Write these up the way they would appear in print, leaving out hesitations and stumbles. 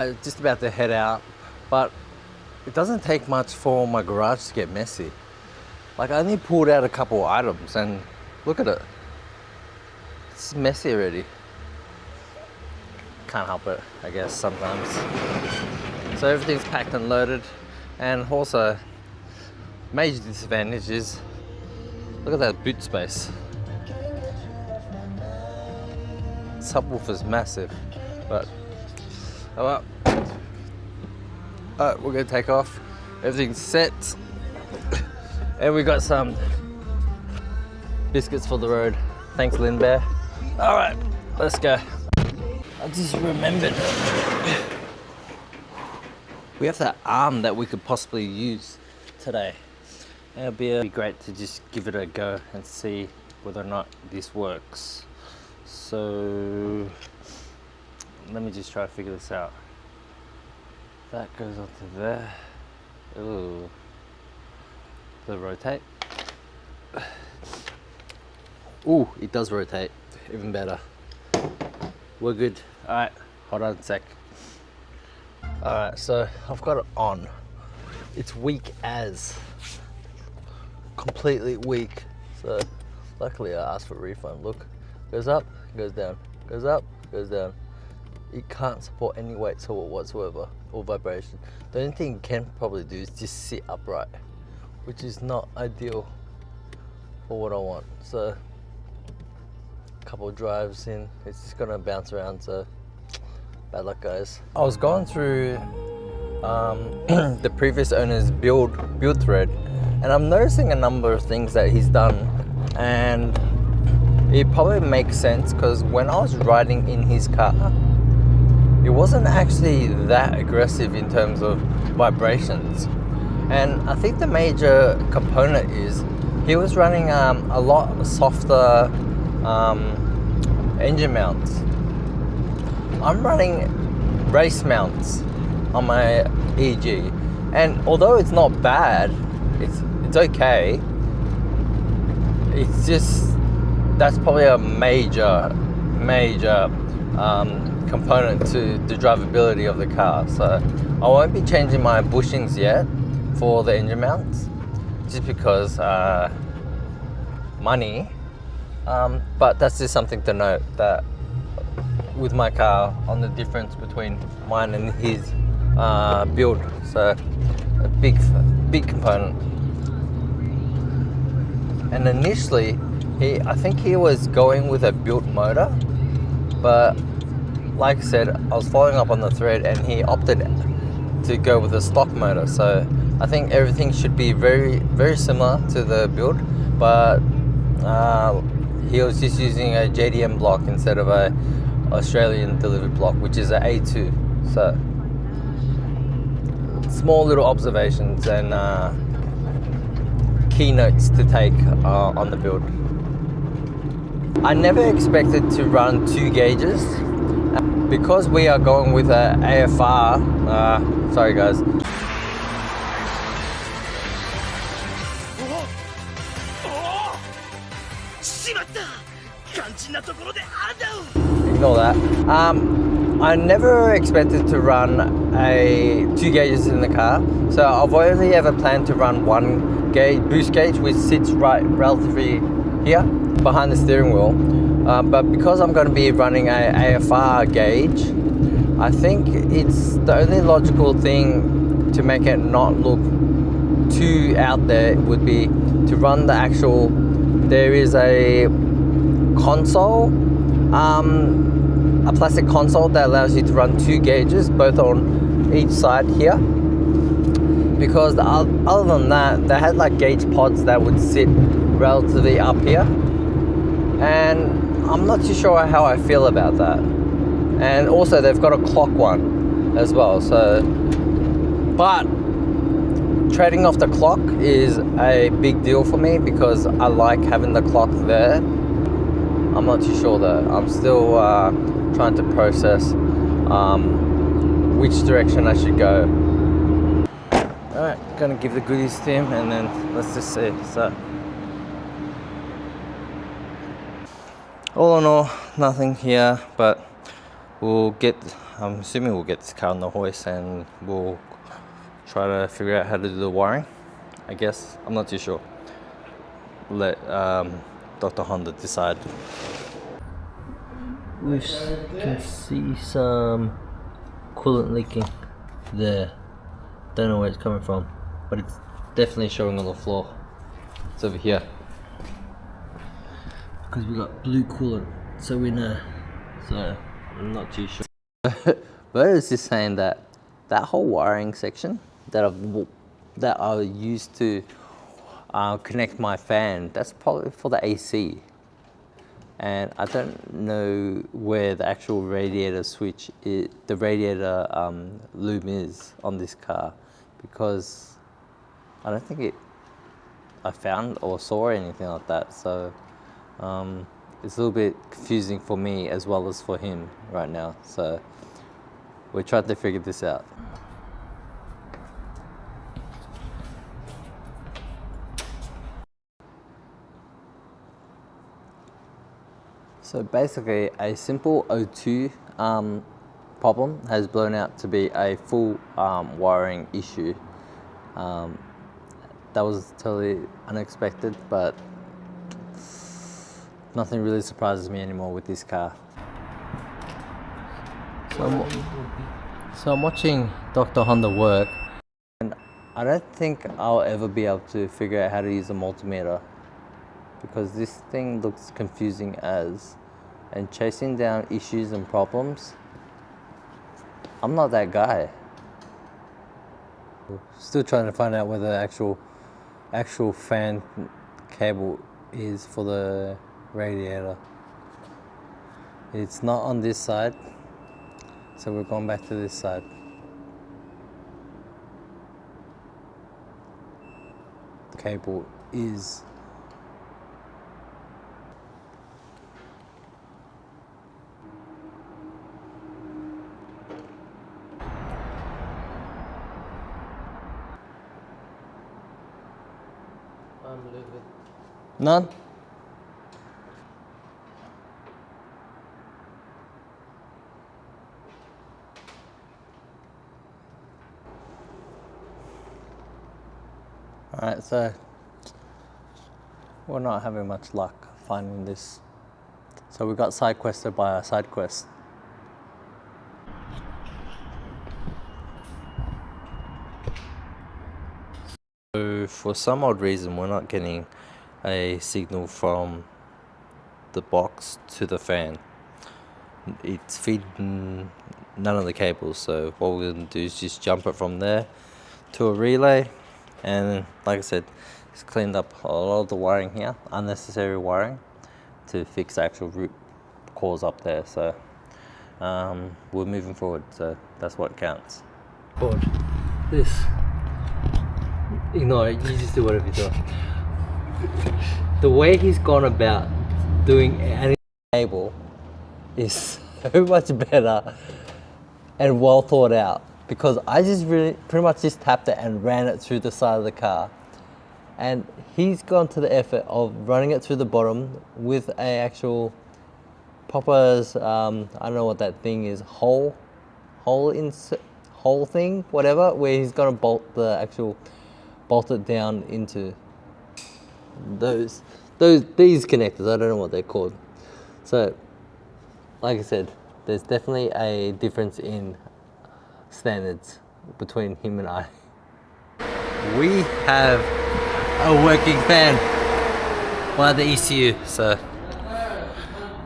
Just about to head out, but it doesn't take much for my garage to get messy. Like, I only pulled out a couple items and look at it. It's messy already. Can't help it, I guess, sometimes. So everything's packed and loaded, and also major disadvantage is, look at that boot space. Subwoofer's massive, but oh well. Alright, we're gonna take off. Everything's set. And we got some biscuits for the road. Thanks, Lynn Bear. Alright, let's go. I just remembered we have that arm that we could possibly use today. It'd be great to just give it a go and see whether or not this works. So let me just try to figure this out. That goes onto there. Ooh. Does it rotate? Ooh, it does rotate. Even better. We're good. Alright, hold on a sec. Alright, so I've got it on. It's weak as. Completely weak. So luckily I asked for a refund. Look, goes up, goes down, goes up, goes down. It can't support any weight whatsoever or vibration. The only thing it can probably do is just sit upright, which is not ideal for what I want. So a couple of drives in, it's just gonna bounce around, so bad luck, guys. I was going through the previous owner's build thread, and I'm noticing a number of things that he's done, and it probably makes sense because when I was riding in his car, it wasn't actually that aggressive in terms of vibrations. And I think the major component is he was running a lot softer engine mounts. I'm running race mounts on my EG, and although it's not bad, it's okay. It's just, that's probably a major component to the drivability of the car. So I won't be changing my bushings yet for the engine mounts, just because money. But that's just something to note, that with my car, on the difference between mine and his build. So a big component. And initially, I think he was going with a built motor, but like I said, I was following up on the thread and he opted to go with a stock motor. So I think everything should be very similar to the build, but he was just using a JDM block instead of a Australian delivered block, which is a A2. So small little observations and keynotes to take on the build. I never expected to run 2 gauges. Because we are going with a AFR, sorry guys. Ignore that. I never expected to run 2 gauges in the car, so I've only ever planned to run 1 gauge, boost gauge, which sits right relatively here behind the steering wheel. But because I'm going to be running a AFR gauge, I think it's the only logical thing to make it not look too out there would be to run the actual, there is a console, a plastic console that allows you to run 2 gauges, both on each side here. Because other than that, they had like gauge pods that would sit relatively up here. And I'm not too sure how I feel about that. And also they've got a clock one as well. So, but trading off the clock is a big deal for me because I like having the clock there. I'm not too sure though. I'm still trying to process which direction I should go. Alright, gonna give the goodies to him and then let's just see. So, all in all, nothing here, but we'll get I'm assuming we'll get this car on the hoist and we'll try to figure out how to do the wiring, I guess. I'm not too sure. Let Dr. Honda decide. We can see some coolant leaking there. Don't know where it's coming from, but it's definitely showing on the floor. It's over here. Because we got blue coolant, so we know. So I'm not too sure. But it's just saying that that whole wiring section that I used to connect my fan, that's probably for the AC. And I don't know where the actual radiator switch is, the radiator loom is on this car, because I don't think I found or saw anything like that. So it's a little bit confusing for me as well as for him right now. So we're trying to figure this out. So basically, a simple O2 problem has blown out to be a full wiring issue. That was totally unexpected, but nothing really surprises me anymore with this car. So I'm watching Dr. Honda work, and I don't think I'll ever be able to figure out how to use a multimeter, because this thing looks confusing as, and chasing down issues and problems, I'm not that guy. Still trying to find out where the actual fan cable is for the radiator. It's not on this side, so we're going back to this side. The cable is none. Alright, so we're not having much luck finding this. So we got side quested by our side quest. So for some odd reason, we're not getting a signal from the box to the fan. It's feeding none of the cables, so what we're going to do is just jump it from there to a relay, and like I said, it's cleaned up a lot of the wiring here, unnecessary wiring, to fix the actual root cause up there. So we're moving forward, so that's what counts. God, this, ignore it, you just do whatever you do. The way he's gone about doing any cable is so much better and well thought out, because I just pretty much just tapped it and ran it through the side of the car, and he's gone to the effort of running it through the bottom with a actual proper I don't know what that thing is, hole thing, whatever, where he's gonna bolt it down into these connectors. I don't know what they're called. So like I said, there's definitely a difference in standards between him and I. We have a working fan by the ECU, so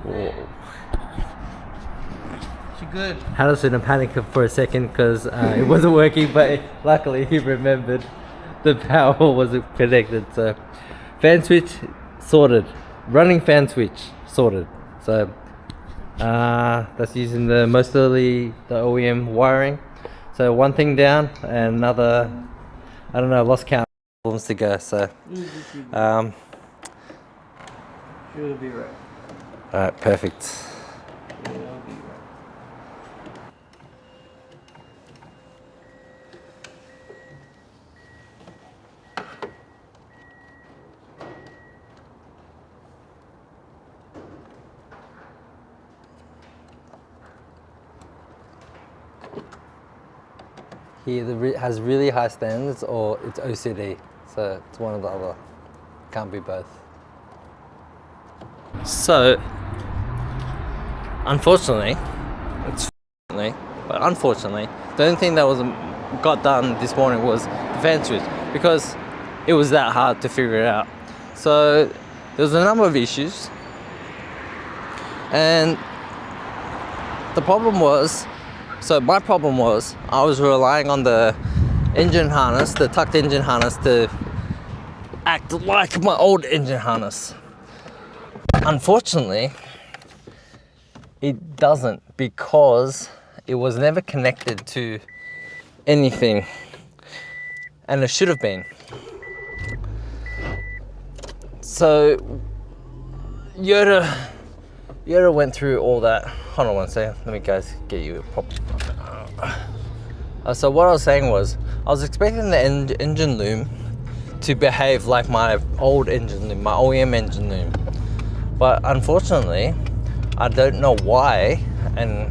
whoa. She good. Had us in a panic for a second because it wasn't working, but luckily he remembered the power wasn't connected. So fan switch sorted, running fan switch sorted. So that's using the OEM wiring. So one thing down and another, I don't know, lost count problems to go. So Should be right. alright, perfect. Should be right. he either has really high standards or it's OCD. So it's one or the other. Can't be both. So, unfortunately, unfortunately, the only thing that got done this morning was the fan switch, because it was that hard to figure it out. So there was a number of issues, and my problem was I was relying on the engine harness, the tucked engine harness, to act like my old engine harness. Unfortunately, it doesn't, because it was never connected to anything, and it should have been. So Yoda went through all that. Hold on one second, let me guys get you a pop. So what I was saying was, I was expecting the engine loom to behave like my old engine loom, my OEM engine loom, but unfortunately I don't know why, and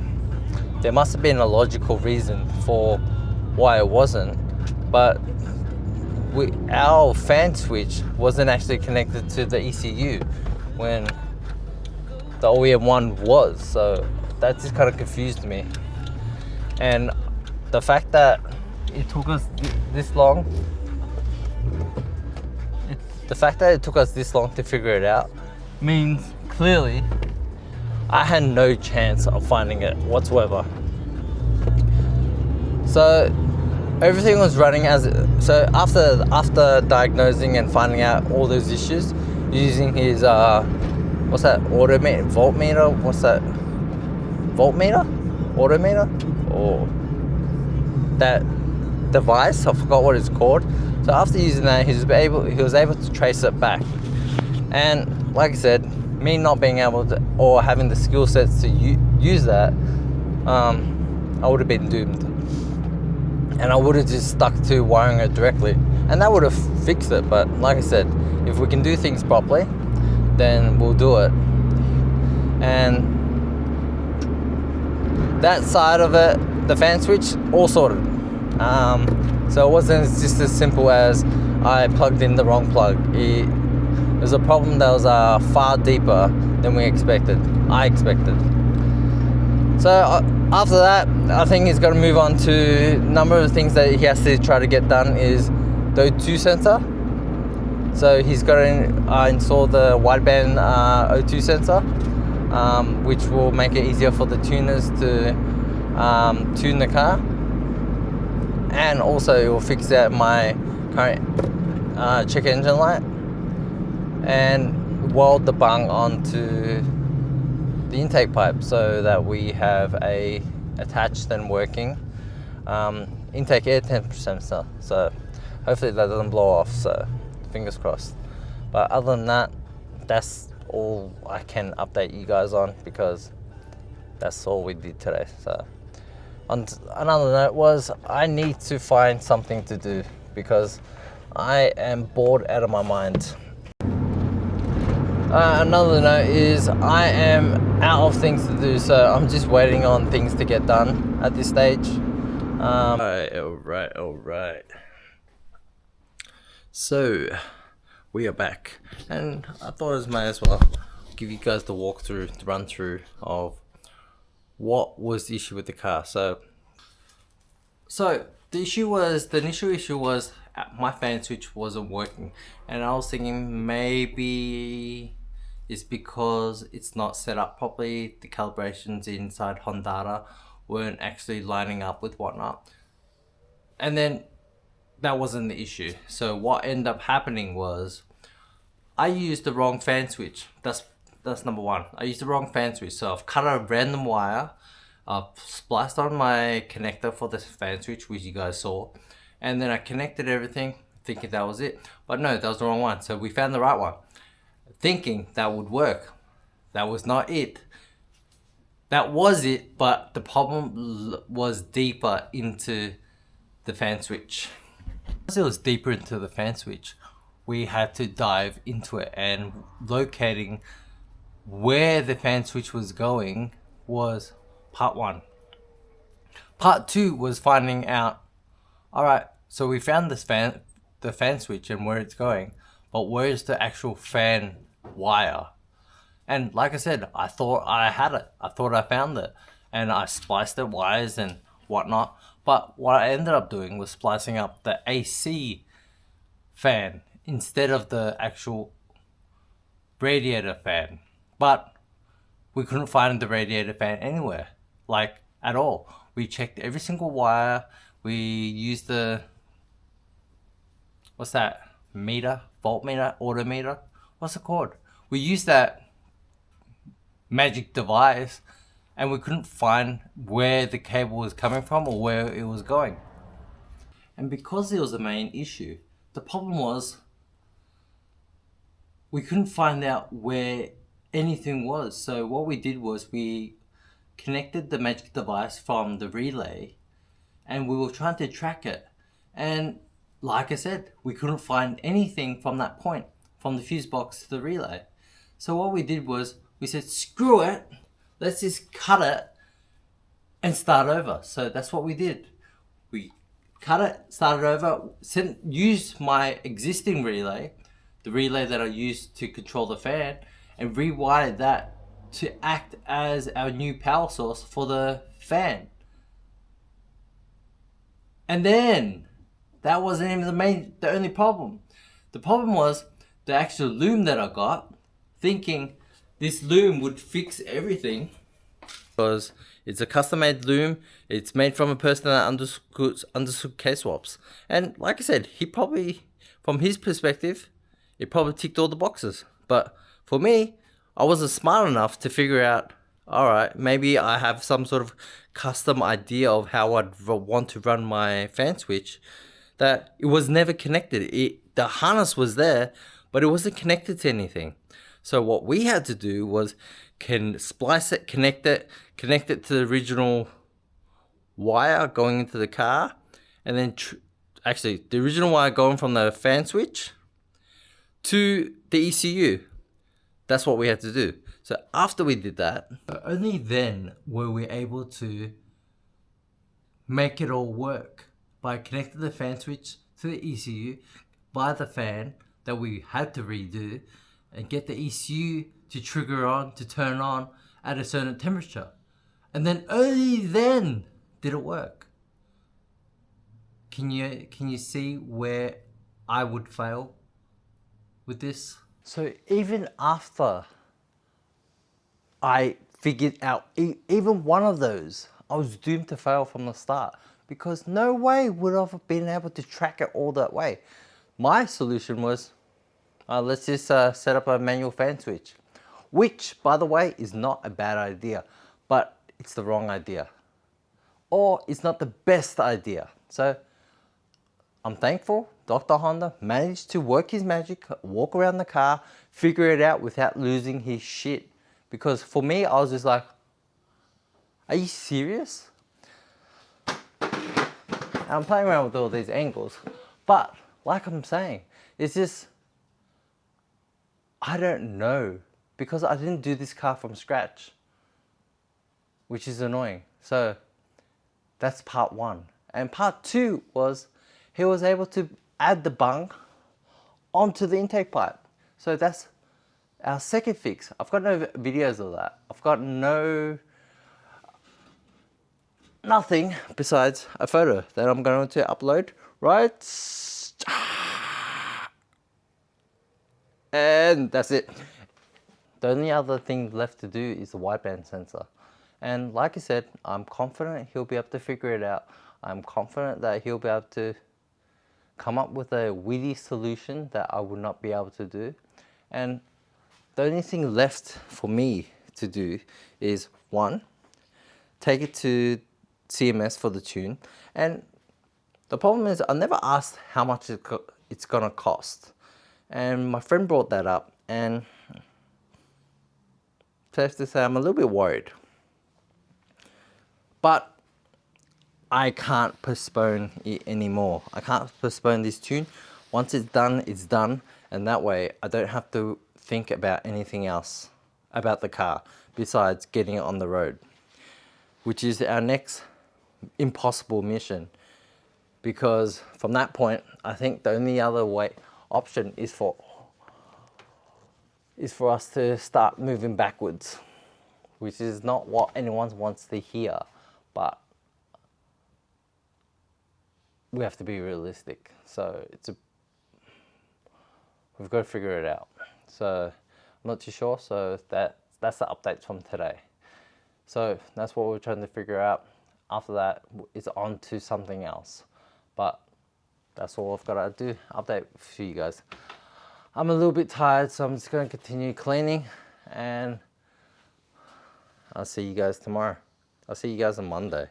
there must have been a logical reason for why it wasn't, but our fan switch wasn't actually connected to the ECU when the OEM one was, so that just kind of confused me. And the fact that it took us this long, to figure it out means clearly I had no chance of finding it whatsoever. So everything was running so after diagnosing and finding out all those issues, using his what's that, voltmeter, or that device, I forgot what it's called. So after using that, he was able to trace it back. And like I said, me not being able to, or having the skill sets to use that, I would have been doomed, and I would have just stuck to wiring it directly, and that would have fixed it. But like I said, if we can do things properly, then we'll do it. And that side of it, the fan switch, all sorted. So it wasn't just as simple as I plugged in the wrong plug. It was a problem that was far deeper than I expected. So after that, I think he's got to move on to a number of things that he has to try to get done. Is the O2 sensor. So he's got to install the wideband O2 sensor, which will make it easier for the tuners to tune the car, and also it will fix out my current check engine light and weld the bung onto the intake pipe, so that we have a attached and working intake air temperature sensor. So hopefully that doesn't blow off, so fingers crossed. But other than that, that's all I can update you guys on, because that's all we did today. So on another note was, I need to find something to do, because I am bored out of my mind. Another note is, I am out of things to do, so I'm just waiting on things to get done at this stage. Alright. So we are back, and I thought I might as well give you guys the walkthrough, the run through of what was the issue with the car. So the initial issue was my fan switch wasn't working, and I was thinking maybe it's because it's not set up properly. The calibrations inside Honda weren't actually lining up with whatnot, and then that wasn't the issue. So what ended up happening was, I used the wrong fan switch. That's number one. I used the wrong fan switch. So I've cut a random wire, spliced on my connector for the fan switch, which you guys saw, and then I connected everything thinking that was it. But no, that was the wrong one. So we found the right one, thinking that would work. That was not it. That was it, but the problem was deeper into the fan switch. As it was deeper into the fan switch, we had to dive into it, and locating where the fan switch was going was part one. Part two was finding out Alright, so we found this the fan switch and where it's going, but where's the actual fan wire? And like I said, I thought I had it. I thought I found it. And I spliced the wires and whatnot. But what I ended up doing was splicing up the AC fan instead of the actual radiator fan. But we couldn't find the radiator fan anywhere, like at all. We checked every single wire. We used the, what's that, meter, voltmeter, autometer, what's it called? We used that magic device and we couldn't find where the cable was coming from or where it was going. And because it was the main issue, the problem was we couldn't find out where anything was. So what we did was we connected the magic device from the relay and we were trying to track it. And like I said, we couldn't find anything from that point, from the fuse box to the relay. So what we did was we said, screw it, let's just cut it and start over. So that's what we did. We cut it, started over, used my existing relay, the relay that I used to control the fan, and rewired that to act as our new power source for the fan. And then that wasn't even the only problem. The problem was the actual loom that I got, thinking this loom would fix everything. Because it's a custom-made loom. It's made from a person that understood K-swaps. And like I said, he probably, from his perspective, it probably ticked all the boxes. But for me, I wasn't smart enough to figure out, alright, maybe I have some sort of custom idea of how I'd want to run my fan switch, that it was never connected. The harness was there, but it wasn't connected to anything. So what we had to do was splice it, connect it to the original wire going into the car, and then actually the original wire going from the fan switch to the ECU. That's what we had to do. So after we did that, only then were we able to make it all work by connecting the fan switch to the ECU via the fan that we had to redo, and get the ECU to trigger on, to turn on at a certain temperature. And then only then did it work. Can you see where I would fail with this? So even after I figured out even one of those, I was doomed to fail from the start, because no way would I have been able to track it all that way. My solution was, let's just set up a manual fan switch, which, by the way, is not a bad idea, but it's the wrong idea, or it's not the best idea. So I'm thankful Dr. Honda managed to work his magic, walk around the car, figure it out without losing his shit. Because for me, I was just like, are you serious? I'm playing around with all these angles, but like I'm saying, it's just, I don't know, because I didn't do this car from scratch, which is annoying. So that's part one. And part two was he was able to add the bung onto the intake pipe. So that's our second fix. I've got no videos of that. I've got nothing besides a photo that I'm going to upload, right? And that's it. The only other thing left to do is the wideband sensor. And like I said, I'm confident he'll be able to figure it out. I'm confident that he'll be able to come up with a witty solution that I would not be able to do. And the only thing left for me to do is, one, take it to CMS for the tune. And the problem is I never asked how much it's gonna cost. And my friend brought that up, and safe to say I'm a little bit worried. But I can't postpone it anymore. I can't postpone this tune. Once it's done, it's done. And that way I don't have to think about anything else about the car besides getting it on the road, which is our next impossible mission. because from that point, I think the only other option is for us to start moving backwards, which is not what anyone wants to hear, but we have to be realistic. So we've got to figure it out. So I'm not too sure. So that's the updates from today. So that's what we're trying to figure out. After that, it's on to something else. But that's all I've got to do. Update for you guys. I'm a little bit tired, so I'm just going to continue cleaning, and I'll see you guys tomorrow. I'll see you guys on Monday.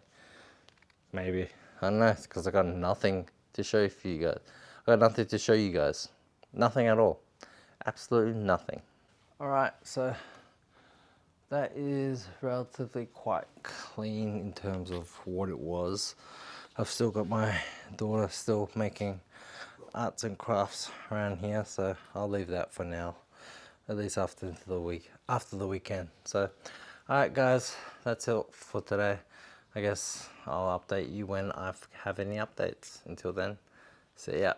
Maybe. I don't know, because I got nothing to show for you guys. I got nothing to show you guys. Nothing at all. Absolutely nothing. Alright, so that is relatively quite clean in terms of what it was. I've still got my daughter still making arts and crafts around here, so I'll leave that for now, at least after the weekend. So alright guys, that's it for today. I guess I'll update you when I have any updates. Until then, see ya.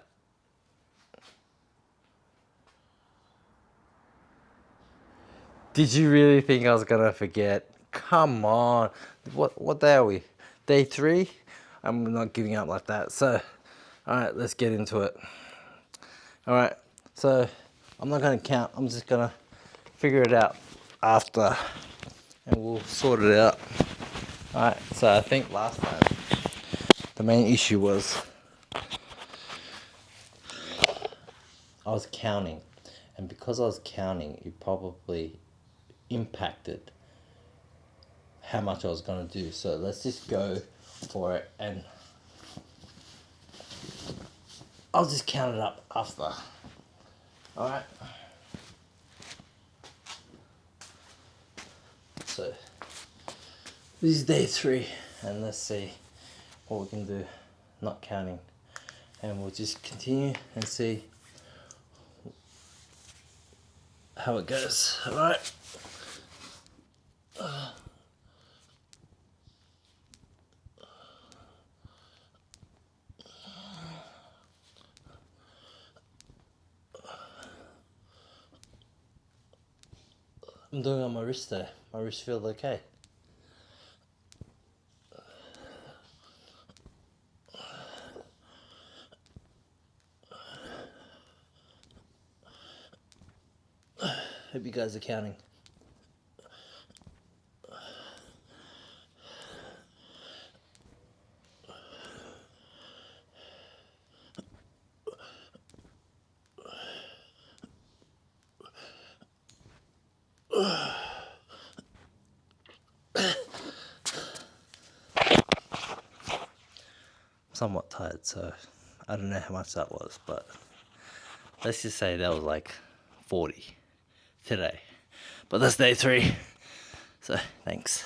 Did you really think I was gonna forget? Come on. What day are we? Day 3? I'm not giving up like that. So alright, let's get into it. Alright, so I'm not gonna count, I'm just gonna figure it out after, and we'll sort it out. Alright, so I think last time the main issue was I was counting, and because I was counting, it probably impacted how much I was gonna do. So let's just go for it, and I'll just count it up after. Alright. So this is day 3, and let's see what we can do, not counting. And we'll just continue and see how it goes. Alright. I'm doing it on my wrist there. My wrist feels okay. Hope you guys are counting. Somewhat tired, so I don't know how much that was, but let's just say that was like 40 today. But that's day 3, so thanks.